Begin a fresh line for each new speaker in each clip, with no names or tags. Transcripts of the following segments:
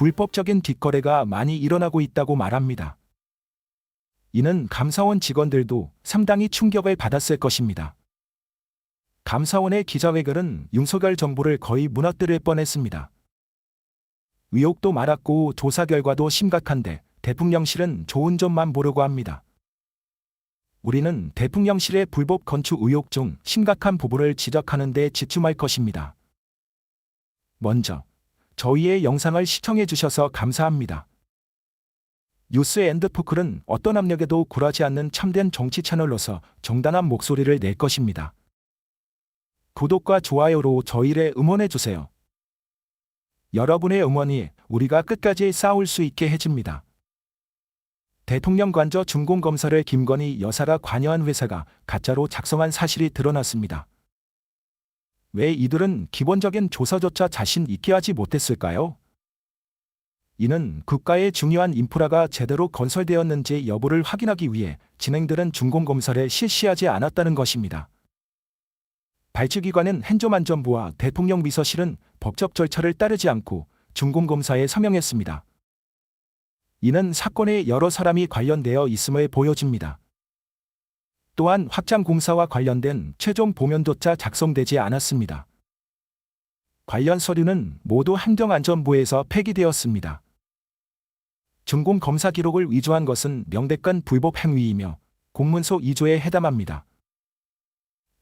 불법적인 뒷거래가 많이 일어나고 있다고 말합니다. 이는 감사원 직원들도 상당히 충격을 받았을 것입니다. 감사원의 기자회견은 윤석열 정부를 거의 무너뜨릴 뻔했습니다. 의혹도 많았고 조사 결과도 심각한데 대통령실은 좋은 점만 보려고 합니다. 우리는 대통령실의 불법 건축 의혹 중 심각한 부분을 지적하는 데 집중할 것입니다. 먼저 저희의 영상을 시청해 주셔서 감사합니다. 뉴스앤드포클은 어떤 압력에도 굴하지 않는 참된 정치 채널로서 정당한 목소리를 낼 것입니다. 구독과 좋아요로 저희를 응원해 주세요. 여러분의 응원이 우리가 끝까지 싸울 수 있게 해줍니다. 대통령 관저 준공검사를 김건희 여사가 관여한 회사가 가짜로 작성한 사실이 드러났습니다. 왜 이들은 기본적인 조사조차 자신 있게 하지 못했을까요? 이는 국가의 중요한 인프라가 제대로 건설되었는지 여부를 확인하기 위해 진행되는 준공검사를 실시하지 않았다는 것입니다. 발주기관은 행정안전부와 대통령 비서실은 법적 절차를 따르지 않고 준공검사에 서명했습니다. 이는 사건에 여러 사람이 관련되어 있음을 보여줍니다. 또한 확장공사와 관련된 최종 보면조차 작성되지 않았습니다. 관련 서류는 모두 행정안전부에서 폐기되었습니다. 준공검사 기록을 위조한 것은 명백한 불법 행위이며 공문서 위조에 해당합니다.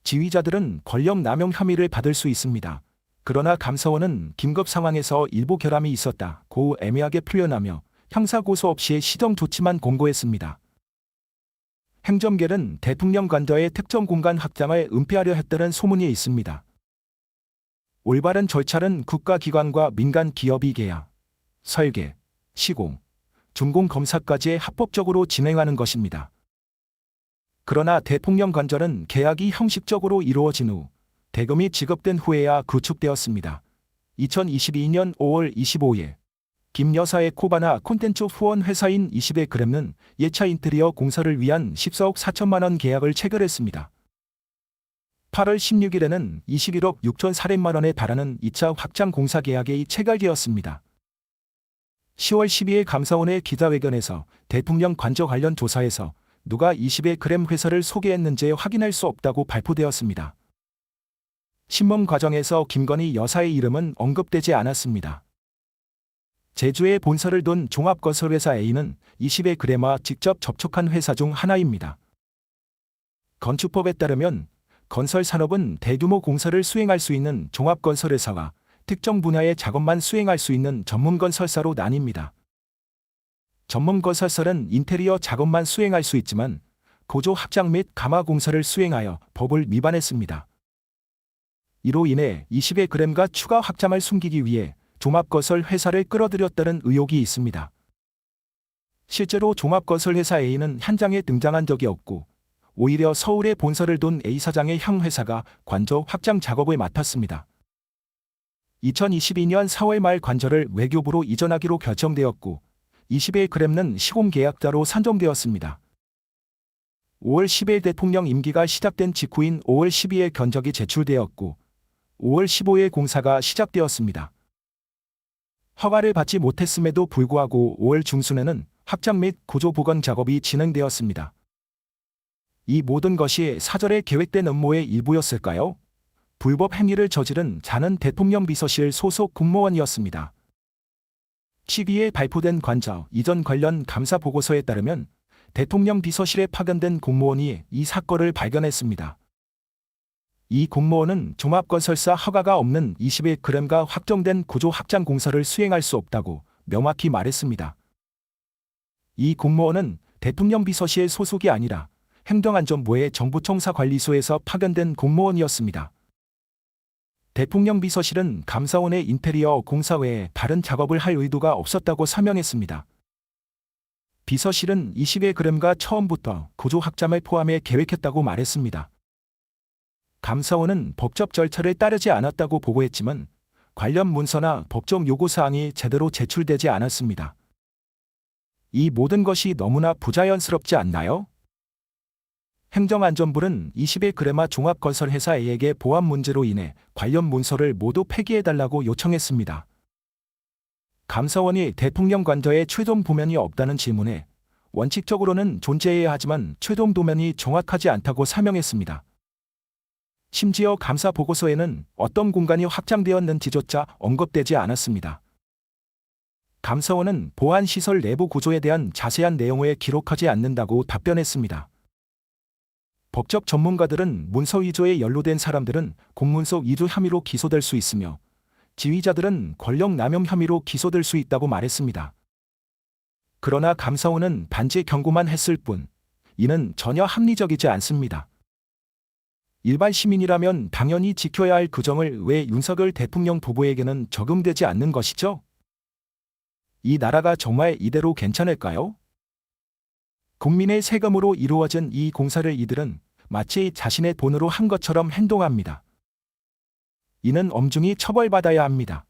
지휘자들은 권력 남용 혐의를 받을 수 있습니다. 그러나 감사원은 긴급 상황에서 일부 결함이 있었다고 애매하게 표현하며 형사고소 없이 시정 조치만 공고했습니다. 행정계는 대통령 관저의 특정 공간 확장을 은폐하려 했다는 소문이 있습니다. 올바른 절차는 국가기관과 민간 기업이 계약, 설계, 시공, 준공검사까지 합법적으로 진행하는 것입니다. 그러나 대통령 관저는 계약이 형식적으로 이루어진 후 대금이 지급된 후에야 구축되었습니다. 2022년 5월 25일 김 여사의 코바나 콘텐츠 후원 회사인 21g은 예차 인테리어 공사를 위한 14억 4천만 원 계약을 체결했습니다. 8월 16일에는 21억 6,400만 원에 달하는 2차 확장 공사 계약이 체결되었습니다. 10월 12일 감사원의 기자회견에서 대통령 관저 관련 조사에서 누가 21g 회사를 소개했는지 확인할 수 없다고 발표되었습니다. 신문 과정에서 김건희 여사의 이름은 언급되지 않았습니다. 제주에 본사를 둔 종합건설회사 A는 21g와 직접 접촉한 회사 중 하나입니다. 건축법에 따르면 건설산업은 대규모 공사를 수행할 수 있는 종합건설회사와 특정 분야의 작업만 수행할 수 있는 전문건설사로 나뉩니다. 전문건설사는 인테리어 작업만 수행할 수 있지만 고조 확장 및 가마 공사를 수행하여 법을 위반했습니다. 이로 인해 21g과 추가 확장을 숨기기 위해 종합건설 회사를 끌어들였다는 의혹이 있습니다. 실제로 종합건설 회사 A는 현장에 등장한 적이 없고 오히려 서울에 본사를 둔 A 사장의 형 회사가 관저 확장 작업을 맡았습니다. 2022년 4월 말 관저를 외교부로 이전하기로 결정되었고 21g는 시공 계약자로 선정되었습니다. 5월 10일 대통령 임기가 시작된 직후인 5월 12일 견적이 제출되었고 5월 15일 공사가 시작되었습니다. 허가를 받지 못했음에도 불구하고 5월 중순에는 확장 및 구조 복원 작업이 진행되었습니다. 이 모든 것이 사전에 계획된 음모의 일부였을까요? 불법 행위를 저지른 자는 대통령 비서실 소속 공무원이었습니다. 12일 발표된 관저 이전 관련 감사 보고서에 따르면 대통령 비서실에 파견된 공무원이 이 사건을 발견했습니다. 이 공무원은 종합건설사 허가가 없는 21g가 확정된 구조 확장 공사를 수행할 수 없다고 명확히 말했습니다. 이 공무원은 대통령 비서실 소속이 아니라 행정안전부의 정부청사관리소에서 파견된 공무원이었습니다. 대통령 비서실은 감사원의 인테리어 공사 외에 다른 작업을 할 의도가 없었다고 설명했습니다. 비서실은 21g가 처음부터 구조 확장을 포함해 계획했다고 말했습니다. 감사원은 법적 절차를 따르지 않았다고 보고했지만 관련 문서나 법적 요구사항이 제대로 제출되지 않았습니다. 이 모든 것이 너무나 부자연스럽지 않나요? 행정안전부는 21g마 종합건설회사 A에게 보안 문제로 인해 관련 문서를 모두 폐기해달라고 요청했습니다. 감사원이 대통령 관저에 최종 도면이 없다는 질문에 원칙적으로는 존재해야 하지만 최종 도면이 정확하지 않다고 설명했습니다. 심지어 감사 보고서에는 어떤 공간이 확장되었는지조차 언급되지 않았습니다. 감사원은 보안시설 내부 구조에 대한 자세한 내용을 기록하지 않는다고 답변했습니다. 법적 전문가들은 문서 위조에 연루된 사람들은 공문서 위조 혐의로 기소될 수 있으며 지휘자들은 권력 남용 혐의로 기소될 수 있다고 말했습니다. 그러나 감사원은 반지 경고만 했을 뿐 이는 전혀 합리적이지 않습니다. 일반 시민이라면 당연히 지켜야 할 규정을 왜 윤석열 대통령 부부에게는 적용되지 않는 것이죠? 이 나라가 정말 이대로 괜찮을까요? 국민의 세금으로 이루어진 이 공사를 이들은 마치 자신의 돈으로 한 것처럼 행동합니다. 이는 엄중히 처벌받아야 합니다.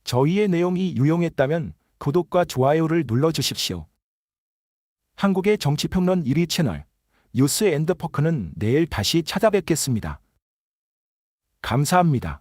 저희의 내용이 유용했다면 구독과 좋아요를 눌러주십시오. 한국의 정치평론 1위 채널 뉴스앤드포크는 내일 다시 찾아뵙겠습니다. 감사합니다.